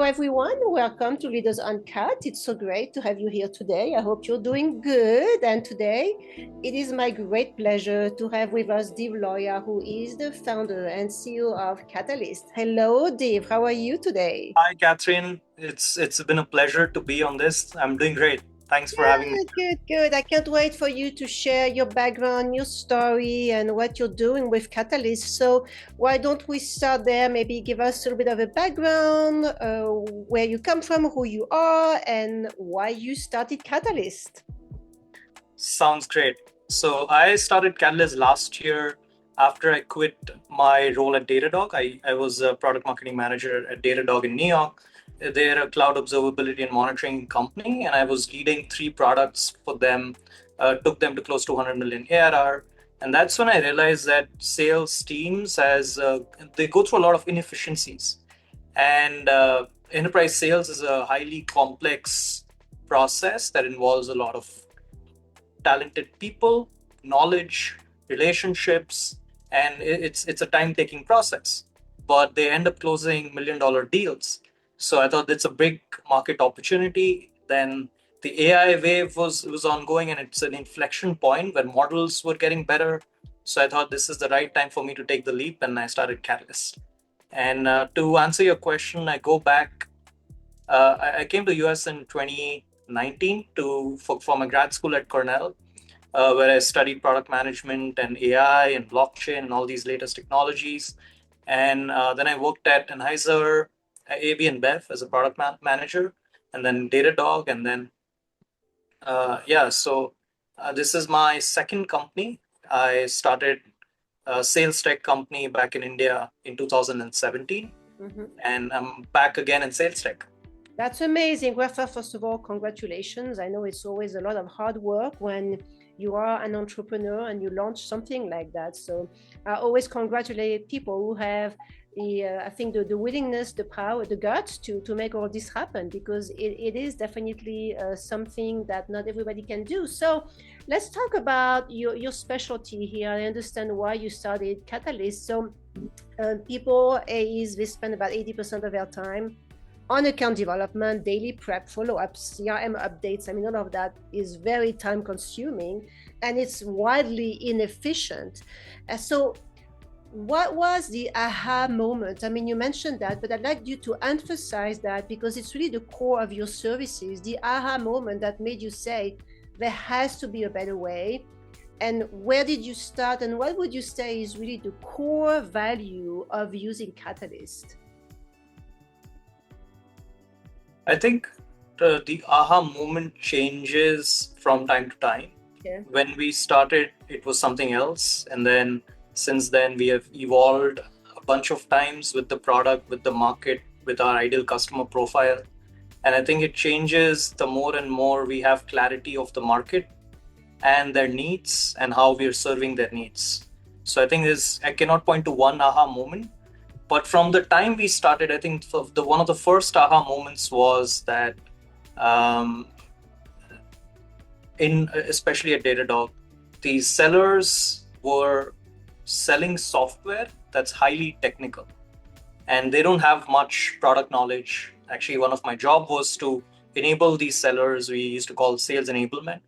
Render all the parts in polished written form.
everyone. Welcome to Leaders Uncut. It's so great to have you here today. I hope you're doing good. And today, it is my great pleasure to have with us Div Lohia, who is the founder and CEO of Katalyst. Hello, Div. How are you today? Hi, Catherine. It's been a pleasure to be on this. I'm doing great. Thanks for having me. Good, good, good. I can't wait for you to share your background, your story, and what you're doing with Katalyst. So, why don't we start there? Maybe give us a little bit of a background, where you come from, who you are, and why you started Katalyst. Sounds great. So I started Catalyst last year after I quit my role at Datadog. I was a product marketing manager at Datadog in New York. They're a cloud observability and monitoring company, and I was leading three products for them, took them to close to 100 million ARR. And that's when I realized that sales teams they go through a lot of inefficiencies. And enterprise sales is a highly complex process that involves a lot of talented people, knowledge, relationships, and it's a time-taking process. But they end up closing $1 million deals. So I thought it's a big market opportunity. Then the AI wave was ongoing, and it's an inflection point where models were getting better. So I thought this is the right time for me to take the leap, and I started Catalyst. And to answer your question, I go back. I came to US in 2019 for my grad school at Cornell, where I studied product management and AI and blockchain and all these latest technologies. And then I worked at Anheuser, AB-InBev as a product manager, and then Datadog, and then this is my second company. I started a sales tech company back in India in 2017, and I'm back again in sales tech. That's amazing. Well, first of all, congratulations. I know it's always a lot of hard work when you are an entrepreneur and you launch something like that. So I always congratulate people who have I think the willingness, the power, the guts to make all this happen, because it is definitely something that not everybody can do. So let's talk about your specialty here. I understand why you started Katalyst. So people is they spend about 80% of their time on account development, daily prep, follow-ups, CRM updates. I mean, all of that is very time consuming and it's wildly inefficient. So what was the aha moment? I mean, you mentioned that, but I'd like you to emphasize that because it's really the core of your services, the aha moment that made you say, there has to be a better way. And where did you start? And what would you say is really the core value of using Katalyst? I think the aha moment changes from time to time. Yeah. When we started, it was something else. And then since then, we have evolved a bunch of times with the product, with the market, with our ideal customer profile. And I think it changes the more and more we have clarity of the market and their needs and how we are serving their needs. So I think I cannot point to one aha moment. But from the time we started, I think one of the first aha moments was that, especially at Datadog, these sellers were selling software that's highly technical, and they don't have much product knowledge. Actually, one of my job was to enable these sellers. We used to call sales enablement,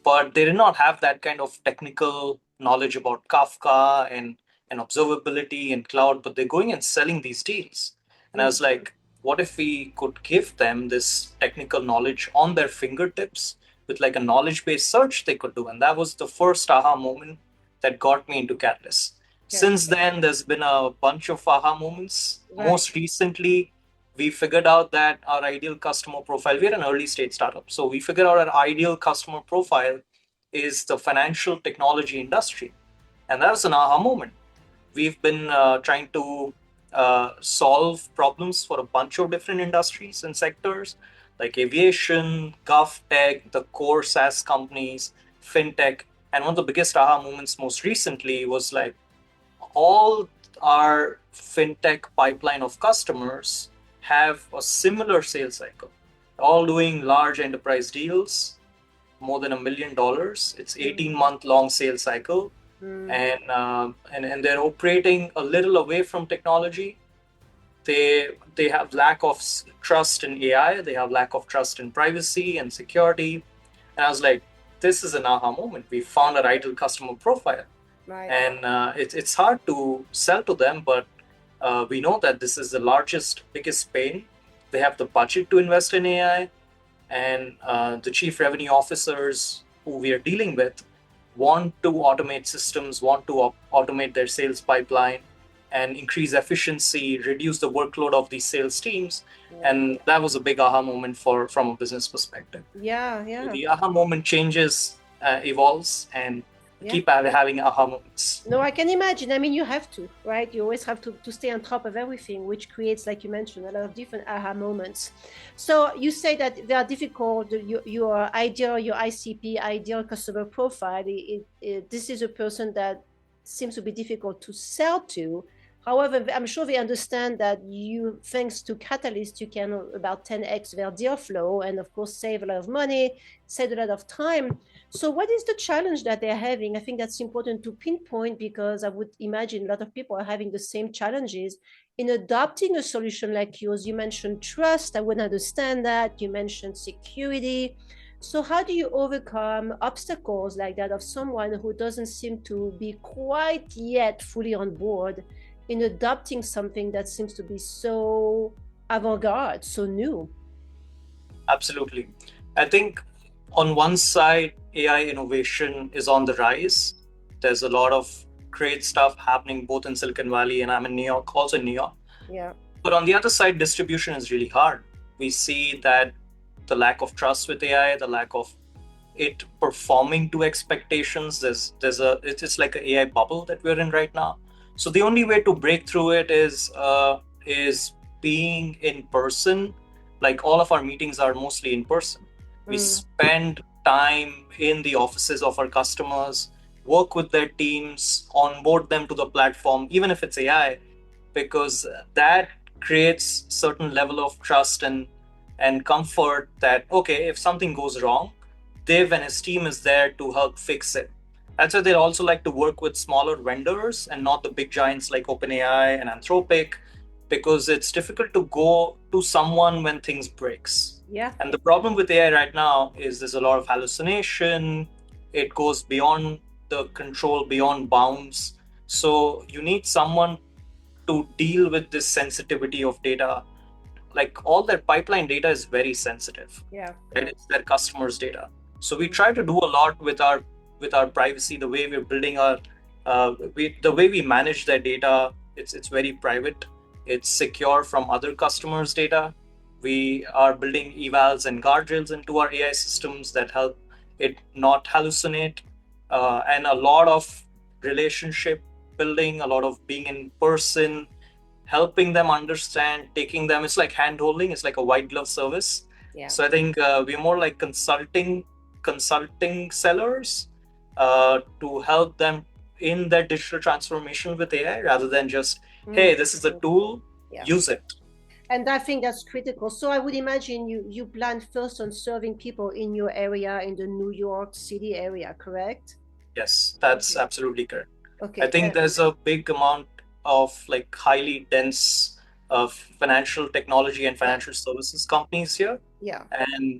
but they did not have that kind of technical knowledge about Kafka and observability and cloud, but they're going and selling these deals. And I was like, what if we could give them this technical knowledge on their fingertips with like a knowledge-based search they could do? And that was the first aha moment that got me into Catalyst. Yeah. Since then, there's been a bunch of aha moments. Right. Most recently, we figured out that our ideal customer profile, we're an early stage startup. So we figured out our ideal customer profile is the financial technology industry. And that was an aha moment. We've been trying to solve problems for a bunch of different industries and sectors like aviation, GovTech, the core SaaS companies, FinTech. And one of the biggest aha moments most recently was like all our FinTech pipeline of customers have a similar sales cycle, all doing large enterprise deals, more than $1 million. It's 18-month long sales cycle. And they're operating a little away from technology. they have lack of trust in AI. They have lack of trust in privacy and security. And I was like, this is an aha moment. We found our ideal customer profile. Right. And it's hard to sell to them, but we know that this is the biggest pain. They have the budget to invest in AI, and the chief revenue officers who we are dealing with want to automate systems, want to automate their sales pipeline and increase efficiency, reduce the workload of these sales teams. And that was a big aha moment from a business perspective. Yeah. The aha moment changes, evolves, and keep having aha moments. No, I can imagine. I mean, you have to, right? You always have to stay on top of everything, which creates, like you mentioned, a lot of different aha moments. So you say that they are difficult. Your ideal, your ICP, ideal customer profile, this is a person that seems to be difficult to sell to. However, I'm sure they understand that you, thanks to Katalyst, you can about 10x their deal flow and, of course, save a lot of money, save a lot of time. So what is the challenge that they're having? I think that's important to pinpoint, because I would imagine a lot of people are having the same challenges in adopting a solution like yours. You mentioned trust. I would understand that. You mentioned security. So how do you overcome obstacles like that of someone who doesn't seem to be quite yet fully on board in adopting something that seems to be so avant-garde, so new? Absolutely. I think on one side, AI innovation is on the rise. There's a lot of great stuff happening both in Silicon Valley, and I'm in New York, also in New York. Yeah. But on the other side, distribution is really hard. We see that the lack of trust with AI, the lack of it performing to expectations, it's like an AI bubble that we're in right now. So the only way to break through it is being in person. Like, all of our meetings are mostly in person. We spend time in the offices of our customers, work with their teams, onboard them to the platform, even if it's AI, because that creates certain level of trust and comfort that, okay, if something goes wrong, Div and his team is there to help fix it. That's why they also like to work with smaller vendors and not the big giants like OpenAI and Anthropic, because it's difficult to go to someone when things breaks. Yeah. And the problem with AI right now is there's a lot of hallucination. It goes beyond the control, beyond bounds. So you need someone to deal with this sensitivity of data. Like, all their pipeline data is very sensitive. Yeah. Right? It's their customers' data. So we try to do a lot with our privacy, the way we're building our, the way we manage their data. It's very private. It's secure from other customers' data. We are building evals and guardrails into our AI systems that help it not hallucinate, and a lot of relationship building, a lot of being in person, helping them understand, taking them. It's like hand holding. It's like a white glove service. Yeah. So I think we're more like consulting sellers to help them in their digital transformation with AI, rather than just, hey, this is a tool, use it. And I think that's critical. So I would imagine you plan first on serving people in your area, in the New York City area, correct? Yes, that's absolutely correct. Okay. I think there's a big amount of like highly dense financial technology and financial services companies here. Yeah. And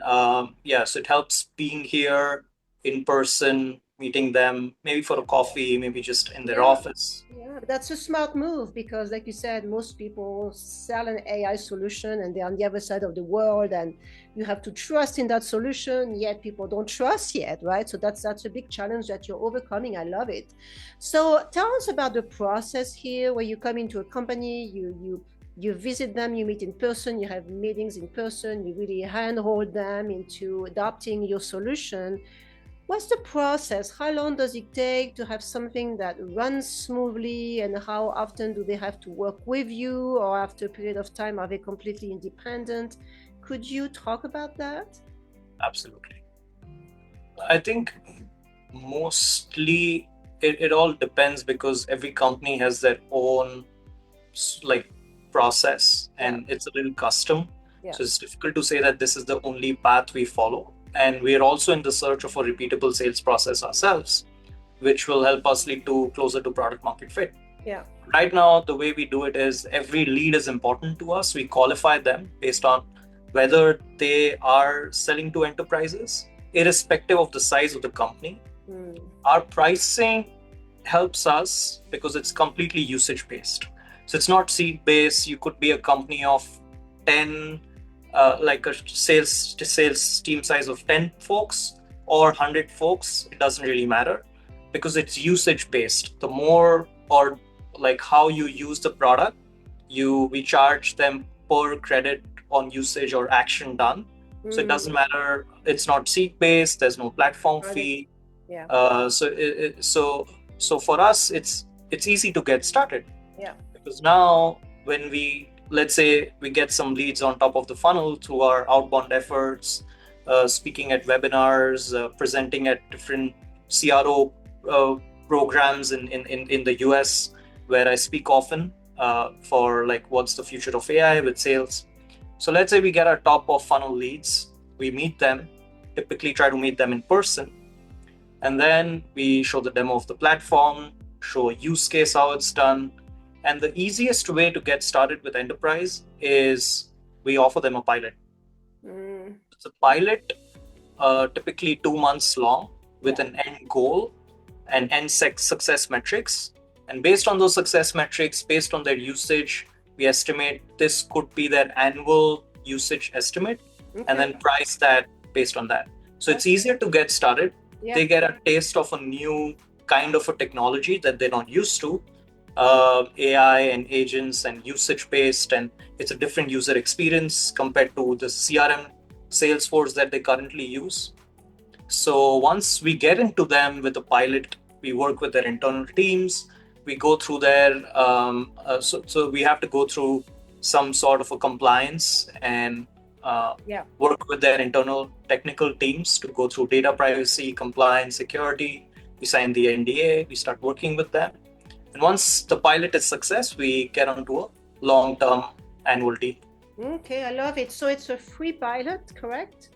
so it helps being here in person, meeting them, maybe for a coffee, maybe just in their office. Yeah, that's a smart move, because like you said, most people sell an AI solution and they're on the other side of the world, and you have to trust in that solution, yet people don't trust yet, right? So that's a big challenge that you're overcoming. I love it. So tell us about the process here, where you come into a company, you visit them, you meet in person, you have meetings in person, you really handhold them into adopting your solution. What's the process? How long does it take to have something that runs smoothly, and how often do they have to work with you, or after a period of time are they completely independent? Could you talk about that? Absolutely. I think mostly it all depends, because every company has their own like process, and it's a little custom. So it's difficult to say that this is the only path we follow. And we are also in the search of a repeatable sales process ourselves, which will help us lead to closer to product market fit. Yeah. Right now, the way we do it is every lead is important to us. We qualify them based on whether they are selling to enterprises, irrespective of the size of the company. Our pricing helps us because it's completely usage based. So it's not seat based. You could be a company of 10, like a sales team size of 10 folks or 100 folks. It doesn't really matter because it's usage based. The more or like how you use the product, we charge them per credit on usage or action done. So it doesn't matter. It's not seat based. There's no platform fee. Yeah. So for us, it's easy to get started. Yeah. Because now when let's say we get some leads on top of the funnel through our outbound efforts, speaking at webinars, presenting at different CRO programs in the US, where I speak often for like what's the future of AI with sales. So let's say we get our top of funnel leads, we meet them, typically try to meet them in person, and then we show the demo of the platform, show a use case how it's done. And the easiest way to get started with enterprise is we offer them a pilot. It's a pilot, typically 2 months long, with an end goal and end success metrics. And based on those success metrics, based on their usage, we estimate this could be their annual usage estimate, and then price that based on that. So it's easier to get started. Yeah. They get a taste of a new kind of a technology that they're not used to, AI and agents and usage based, and it's a different user experience compared to the CRM Salesforce that they currently use. So once we get into them with a pilot, we work with their internal teams. We go through their so we have to go through some sort of a compliance and work with their internal technical teams to go through data privacy, compliance, security. We sign the NDA, we start working with them. And once the pilot is success, we get onto a long-term annual deal. Okay, I love it. So it's a free pilot, correct?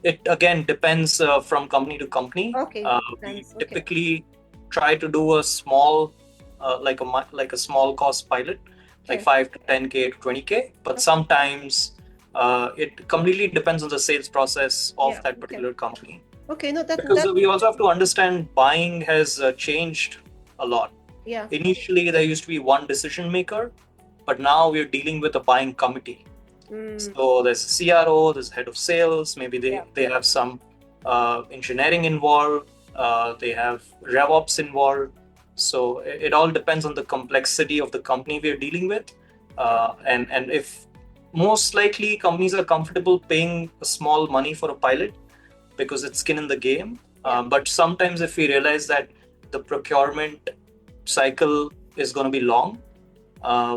It again depends from company to company. Okay. We typically try to do a small, like a small cost pilot, like 5 to 10K to 20K. But sometimes it completely depends on the sales process of that particular company. Okay, no, because we also have to understand buying has changed a lot. Yeah. Initially, there used to be one decision maker, but now we're dealing with a buying committee. So there's a CRO, there's a head of sales, maybe they have some engineering involved, they have RevOps involved. So it all depends on the complexity of the company we're dealing with. And if most likely companies are comfortable paying a small money for a pilot because it's skin in the game. But sometimes if we realize that the procurement cycle is going to be long,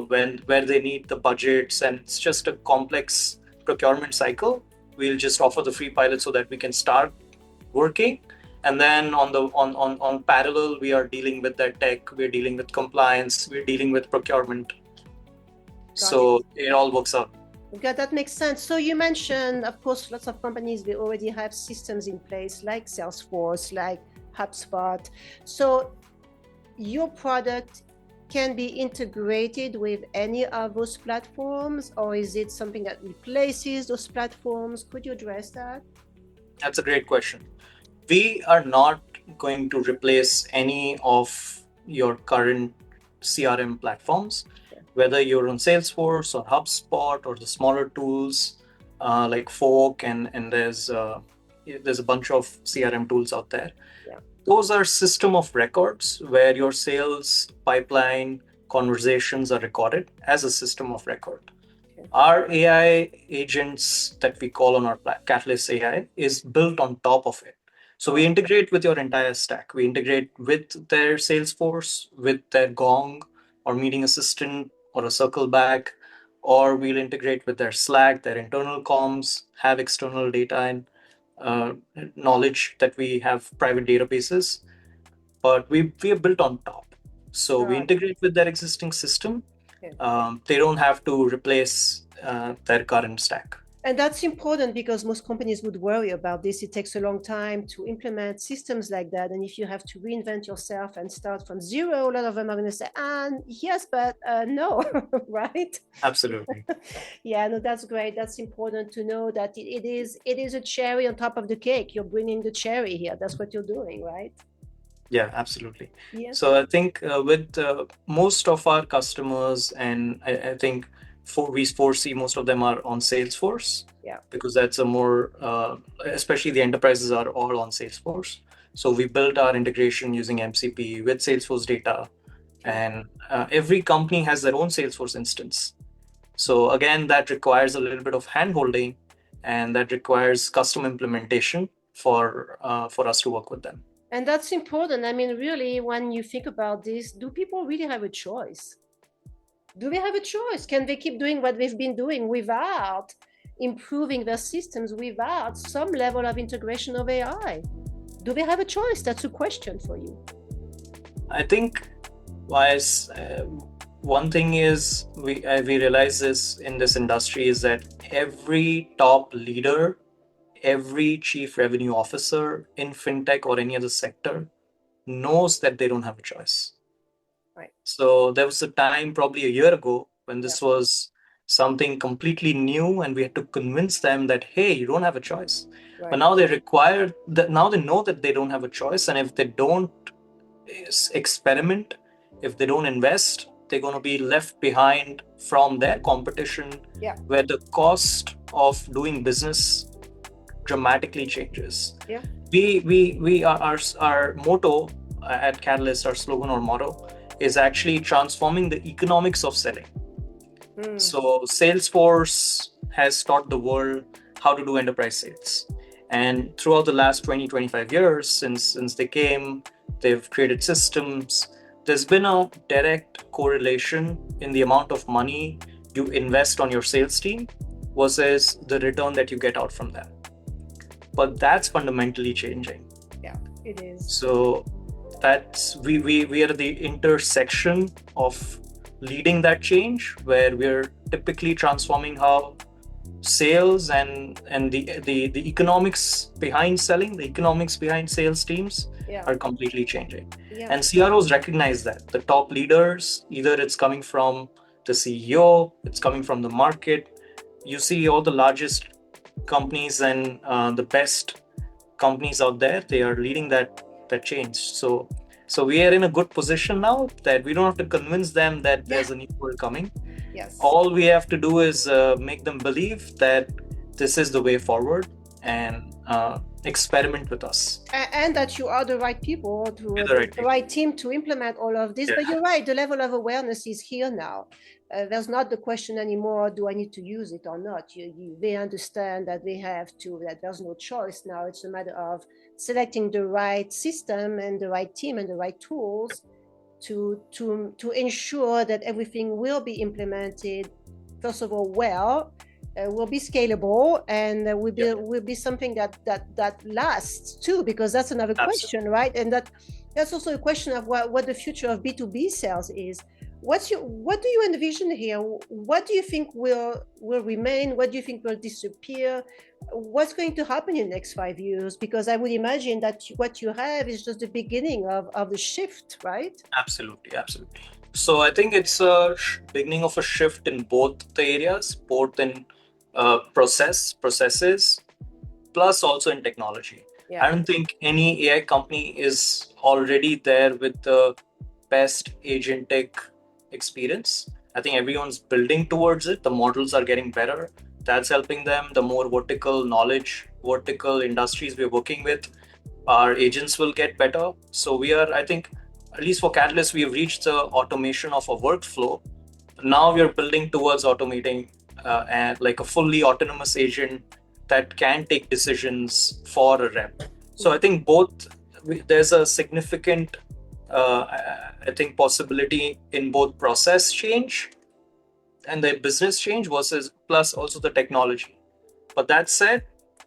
where they need the budgets and it's just a complex procurement cycle, we'll just offer the free pilot so that we can start working. And then on parallel, we are dealing with that tech, we're dealing with compliance, we're dealing with procurement. It all works out. Okay, that makes sense. So you mentioned, of course, lots of companies, they already have systems in place like Salesforce, like HubSpot. So your product can be integrated with any of those platforms, or is it something that replaces those platforms? Could you address that? That's a great question. We are not going to replace any of your current CRM platforms, whether you're on Salesforce or HubSpot or the smaller tools like Folk, and there's a bunch of CRM tools out there. Those are system of records where your sales pipeline conversations are recorded as a system of record. Our AI agents that we call on our Katalyst AI is built on top of it. So we integrate with your entire stack. We integrate with their Salesforce, with their Gong or meeting assistant or a circle back, or we'll integrate with their Slack, their internal comms, have external data and knowledge that we have private databases, but we are built on top. So we integrate with their existing system. They don't have to replace their current stack. And that's important because most companies would worry about this. It takes a long time to implement systems like that. And if you have to reinvent yourself and start from zero, a lot of them are going to say, yes, but no, right? Absolutely. Yeah, no, that's great. That's important to know that it is a cherry on top of the cake. You're bringing the cherry here. That's what you're doing, right? Yeah, absolutely. Yeah. So I think with most of our customers, and I think we foresee most of them are on Salesforce. Yeah. Because that's a more, especially the enterprises are all on Salesforce. So we built our integration using MCP with Salesforce data, and every company has their own Salesforce instance. So again, that requires a little bit of handholding, and that requires custom implementation for us to work with them. And that's important. I mean, really, when you think about this, do people really have a choice? Do they have a choice? Can they keep doing what they've been doing without improving their systems, without some level of integration of AI? Do they have a choice? That's a question for you. I think one thing is we realize this in this industry is that every top leader, every chief revenue officer in fintech or any other sector knows that they don't have a choice. Right. So there was a time probably a year ago when this was something completely new, and we had to convince them that, hey, you don't have a choice. Right. But now now they know that they don't have a choice, and if they don't experiment, if they don't invest, they're going to be left behind from their competition, where the cost of doing business dramatically changes. Yeah. We our motto at Katalyst, our slogan or motto, is actually transforming the economics of selling. So Salesforce has taught the world how to do enterprise sales. And throughout the last 20, 25 years, since they came, they've created systems. There's been a direct correlation in the amount of money you invest on your sales team versus the return that you get out from that. But that's fundamentally changing. Yeah, it is. So that's we are at the intersection of leading that change, where we're typically transforming how sales and the economics behind selling, the economics behind sales teams are completely changing. And CROs recognize that. The top leaders, either it's coming from the CEO, it's coming from the market. You see all the largest companies and the best companies out there, they are leading that change. So we are in a good position now that we don't have to convince them that there's a new world coming. Yes. All we have to do is make them believe that this is the way forward, and experiment with us. And that you are the right people, the right team to implement all of this. Yeah. But you're right, the level of awareness is here now. There's not the question anymore, do I need to use it or not? They understand that they have to, that there's no choice now. It's a matter of selecting the right system and the right team and the right tools to ensure that everything will be implemented, first of all, will be scalable, and will be something that lasts too, because that's another question, right? And that's also a question of what the future of B2B sales is. What do you envision here? What do you think will remain? What do you think will disappear? What's going to happen in the next 5 years? Because I would imagine that what you have is just the beginning of the shift, right? Absolutely. So I think it's a beginning of a shift in both the areas, both in processes, plus also in technology. Yeah. I don't think any AI company is already there with the best agentic experience. I think everyone's building towards it. The models are getting better. That's helping them. The more vertical knowledge, vertical industries we're working with, our agents will get better. So we are, I think, at least for Katalyst, we have reached the automation of a workflow. Now we are building towards automating like a fully autonomous agent that can take decisions for a rep. So I think there's a significant possibility in both process change and the business change versus plus also the technology. But that said,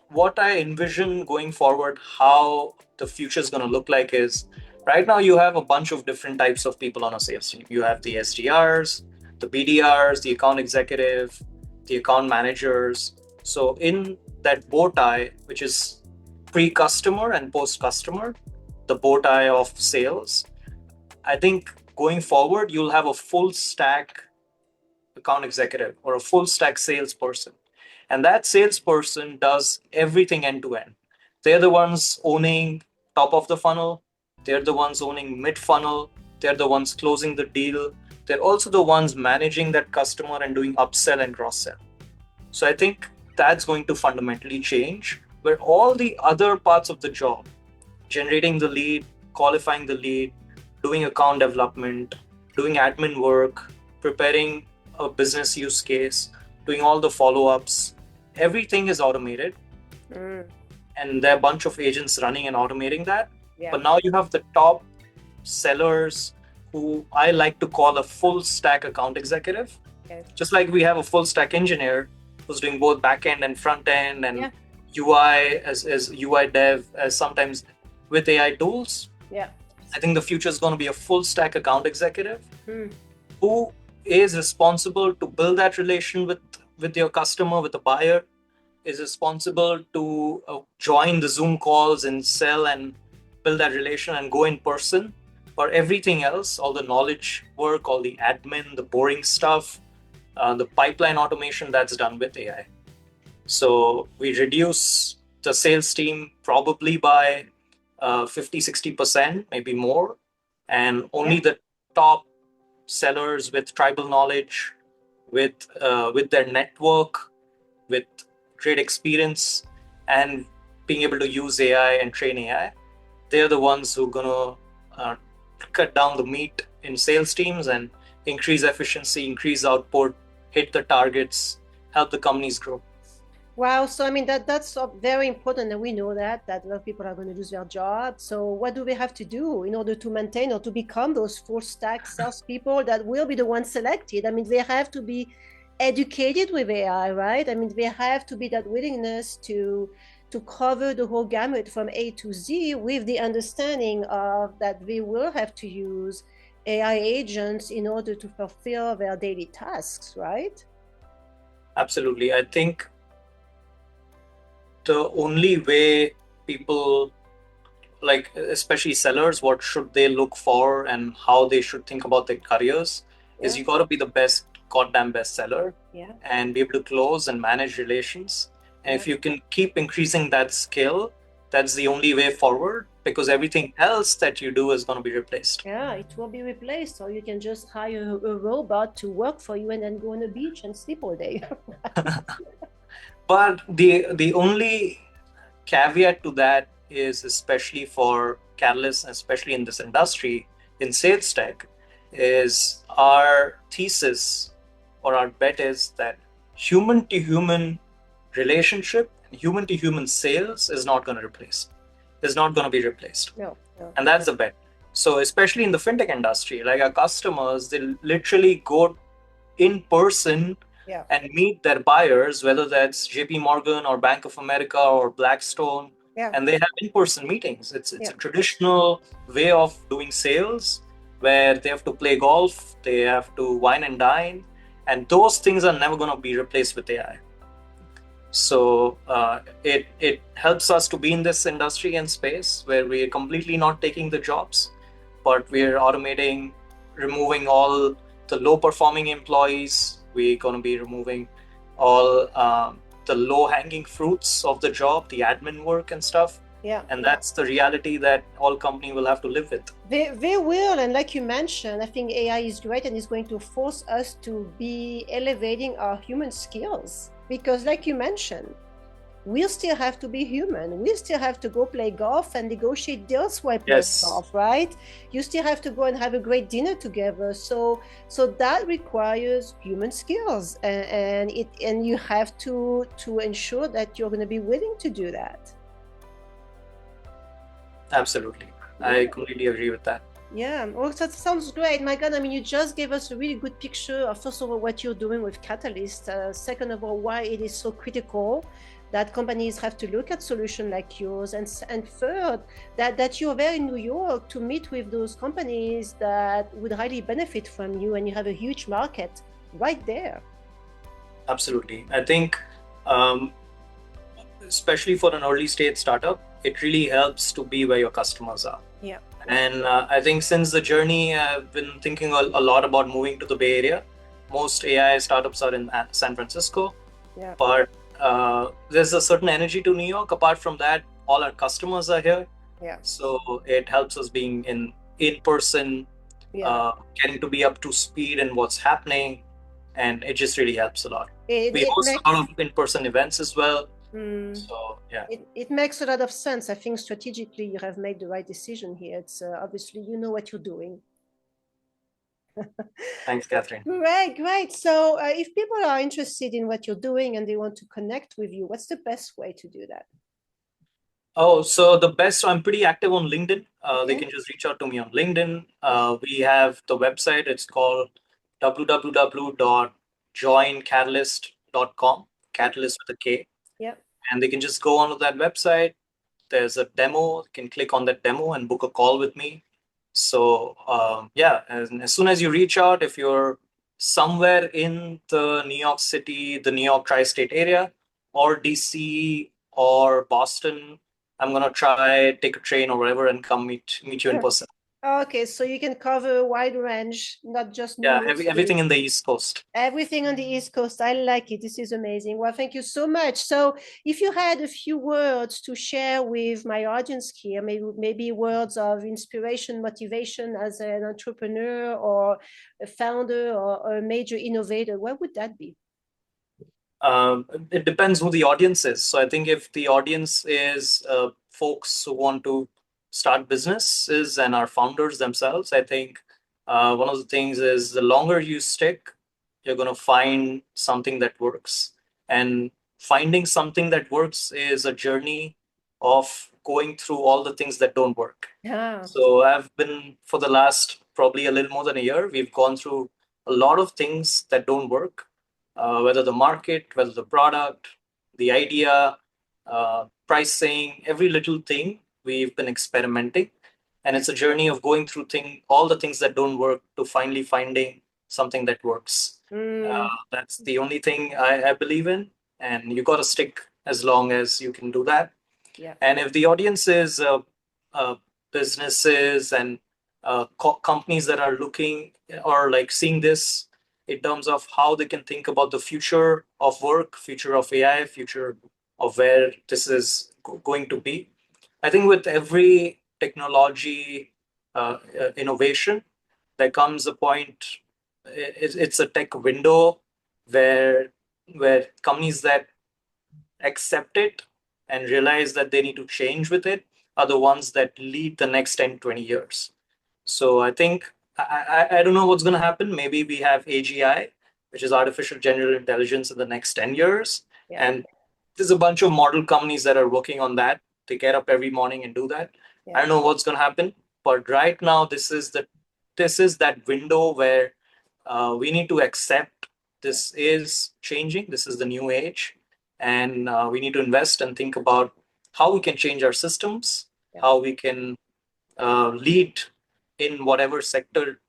what I envision going forward, how the future is going to look like is, right now you have a bunch of different types of people on a sales team. You have the SDRs, the BDRs, the account executive, the account managers. So in that bow tie, which is pre-customer and post-customer, the bow tie of sales, I think going forward, you'll have a full stack account executive or a full stack salesperson. And that salesperson does everything end to end. They're the ones owning top of the funnel. They're the ones owning mid funnel. They're the ones closing the deal. They're also the ones managing that customer and doing upsell and cross sell. So I think that's going to fundamentally change, where all the other parts of the job, generating the lead, qualifying the lead, doing account development, doing admin work, preparing a business use case, doing all the follow-ups, everything is automated. And there are a bunch of agents running and automating that. Yeah. But now you have the top sellers, who I like to call a full stack account executive. Okay. Just like we have a full stack engineer who's doing both back end and front end and Yeah. UI as UI dev, as sometimes with AI tools. Yeah. I think the future is going to be a full stack account executive who is responsible to build that relation with your customer, with the buyer, is responsible to join the Zoom calls and sell and build that relation and go in person. For everything else, all the knowledge work, all the admin, the boring stuff, the pipeline automation, that's done with AI. So we reduce the sales team probably by 50-60%, maybe more, and only the top sellers with tribal knowledge, with their network, with great experience, and being able to use AI and train AI, they're the ones who are gonna cut down the meat in sales teams and increase efficiency, increase output, hit the targets, help the companies grow. Wow. So, I mean, that's very important. And we know that a lot of people are going to lose their job. So what do we have to do in order to maintain or to become those full stack salespeople that will be the ones selected? I mean, they have to be educated with AI, right? I mean, they have to be that willingness to cover the whole gamut from A to Z, with the understanding of that they will have to use AI agents in order to fulfill their daily tasks, right? Absolutely. I think the only way people, like especially sellers, what should they look for and how they should think about their careers is you got to be the goddamn best seller and be able to close and manage relations. And if you can keep increasing that skill, that's the only way forward, because everything else that you do is going to be replaced. Yeah, it will be replaced. Or you can just hire a robot to work for you and then go on the beach and sleep all day. But the only caveat to that is, especially for Katalyst, especially in this industry, in sales tech, is our thesis or our bet is that human to human relationship and human to human sales is not going to be replaced. No. And that's the bet. So especially in the fintech industry, like our customers, they literally go in person and meet their buyers, whether that's JP Morgan or Bank of America or Blackstone, and they have in-person meetings. It's a traditional way of doing sales where they have to play golf, they have to wine and dine, and those things are never going to be replaced with AI. So it helps us to be in this industry and space where we're completely not taking the jobs, but we're automating, removing all the low-performing employees. We're going to be removing all the low-hanging fruits of the job, the admin work and stuff. And that's the reality that all companies will have to live with. They will. And like you mentioned, I think AI is great and is going to force us to be elevating our human skills. Because like you mentioned, we'll still have to be human. We still have to go play golf and negotiate deals while playing golf, right? You still have to go and have a great dinner together. So that requires human skills, and you have to ensure that you're going to be willing to do that. Absolutely. I completely agree with that. Yeah, well, that sounds great. My God, I mean, you just gave us a really good picture of, first of all, what you're doing with Katalyst. Second of all, why it is so critical that companies have to look at solutions like yours. And third, that you're there in New York to meet with those companies that would highly benefit from you, and you have a huge market right there. Absolutely. I think especially for an early stage startup, it really helps to be where your customers are. Yeah. And I think since the journey, I've been thinking a lot about moving to the Bay Area. Most AI startups are in San Francisco, Yeah. but there's a certain energy to New York. Apart from that, all our customers are here. Yeah. So it helps us being in person, Yeah. getting to be up to speed in what's happening, and it just really helps a lot. We It host a makes lot of in-person events as well. mm, So yeah, it makes a lot of sense. I think strategically you have made the right decision here. It's obviously you know what you're doing. thanks, Catherine. Great, great. So if people are interested in what you're doing and they want to connect with you, what's the best way to do that? Oh, so the best, I'm pretty active on LinkedIn. They Okay. can just reach out to me on LinkedIn. We have the website. It's called www.joinkatalyst.com, Yeah. Catalyst with a K. Yeah. And they can just go onto that website. There's a demo. You can click on that demo and book a call with me. So yeah, as soon as you reach out, if you're somewhere in the New York City, the New York tri-state area, or DC or Boston, I'm gonna try take a train or whatever and come meet you in Sure. person. Okay, so you can cover a wide range, not just New Yeah, York everything State. in the East Coast. Everything on the East Coast. I like it. This is amazing. Well, thank you so much. So, if you had a few words to share with my audience here, maybe words of inspiration, motivation as an entrepreneur or a founder or a major innovator, what would that be? It depends who the audience is. So I think if the audience is folks who want to start businesses and are founders themselves, I think one of the things is the longer you stick, you're going to find something that works. And finding something that works is a journey of going through all the things that don't work. Yeah. So I've been, for the last probably a little more than a year, we've gone through a lot of things that don't work, whether the market, whether the product, the idea, pricing, every little thing we've been experimenting. And it's a journey of going through all the things that don't work to finally finding something that works. Mm, That's the only thing I believe in. And you got to stick as long as you can do that. yeah. And if the audience is uh, businesses and companies that are looking or like seeing this in terms of how they can think about the future of work, future of AI, future of where this is going to be. I think with every technology innovation, there comes a point. It's a tech window where companies that accept it and realize that they need to change with it are the ones that lead the next 10, 20 years. So I think I don't know what's going to happen. Maybe we have AGI, which is artificial general intelligence, in the next 10 years. Yeah. And there's a bunch of model companies that are working on that. They get up every morning and do that. I Yeah. don't know what's going to happen, but right now this is that window where we need to accept this is changing. This is the new age, and we need to invest and think about how we can change our systems, Yeah. how we can lead in whatever sector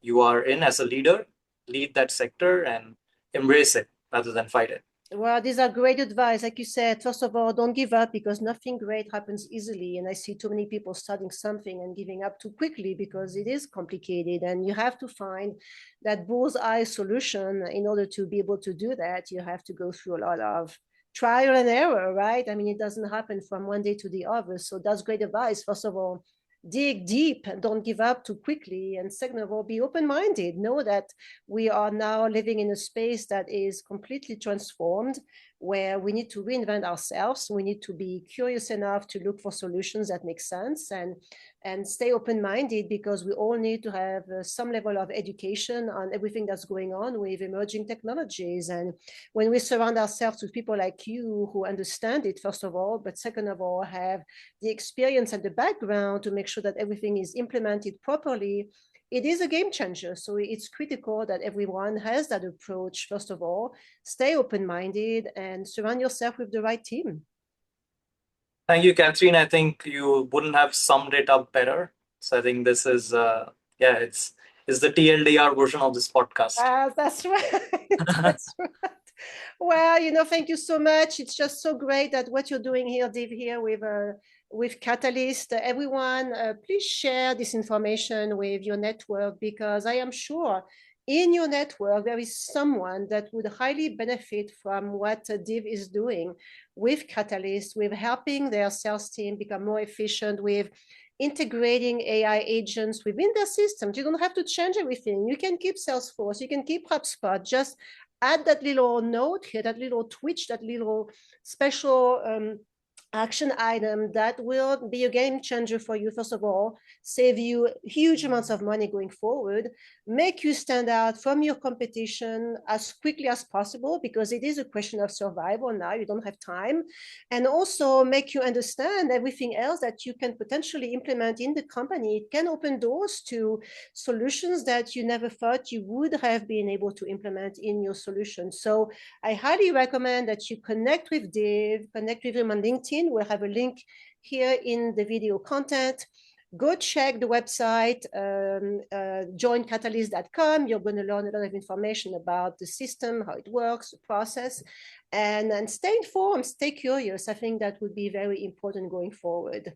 you are in as a leader, lead that sector and embrace it rather than fight it. Well, these are great advice. Like you said, first of all, don't give up because nothing great happens easily. And I see too many people starting something and giving up too quickly because it is complicated. And you have to find that bullseye solution. In order to be able to do that, you have to go through a lot of trial and error, right? I mean, it doesn't happen from one day to the other. So that's great advice. First of all, dig deep and don't give up too quickly. And second of all, be open-minded. Know that we are now living in a space that is completely transformed, where we need to reinvent ourselves. We need to be curious enough to look for solutions that make sense and stay open-minded, because we all need to have some level of education on everything that's going on with emerging technologies. And when we surround ourselves with people like you who understand it, first of all, but second of all, have the experience and the background to make sure that everything is implemented properly, it is a game changer. So it's critical that everyone has that approach. First of all, stay open-minded and surround yourself with the right team. Thank you, Catherine. I think you wouldn't have summed it up better. So I think this is yeah, it's the TLDR version of this podcast. That's right. That's right. Well, thank you so much. It's just so great that what you're doing here, Div, here with Katalyst. Everyone, please share this information with your network, because I am sure in your network there is someone that would highly benefit from what Div is doing with Katalyst, with helping their sales team become more efficient, with integrating AI agents within their systems. You don't have to change everything. You can keep Salesforce, you can keep HubSpot, just add that little note here, that little twitch, that little special action item that will be a game changer for you. First of all, save you huge amounts of money going forward, make you stand out from your competition as quickly as possible, because it is a question of survival now. You don't have time. And also make you understand everything else that you can potentially implement in the company. It can open doors to solutions that you never thought you would have been able to implement in your solution. So I highly recommend that you connect with Div, connect with him on LinkedIn. We'll have a link here in the video content. Go check the website, joinkatalyst.com. You're going to learn a lot of information about the system, how it works, the process, and stay informed, stay curious. I think that would be very important going forward.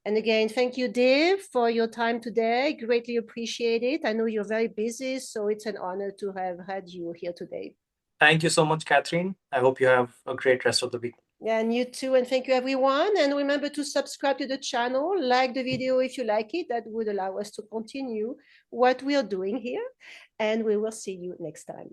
And again, thank you, Div, for your time today. Greatly appreciate it. I know you're very busy, so it's an honor to have had you here today. Thank you so much, Catherine. I hope you have a great rest of the week. Yeah, and you too. And thank you, everyone. And remember to subscribe to the channel, like the video if you like it. That would allow us to continue what we are doing here. And we will see you next time.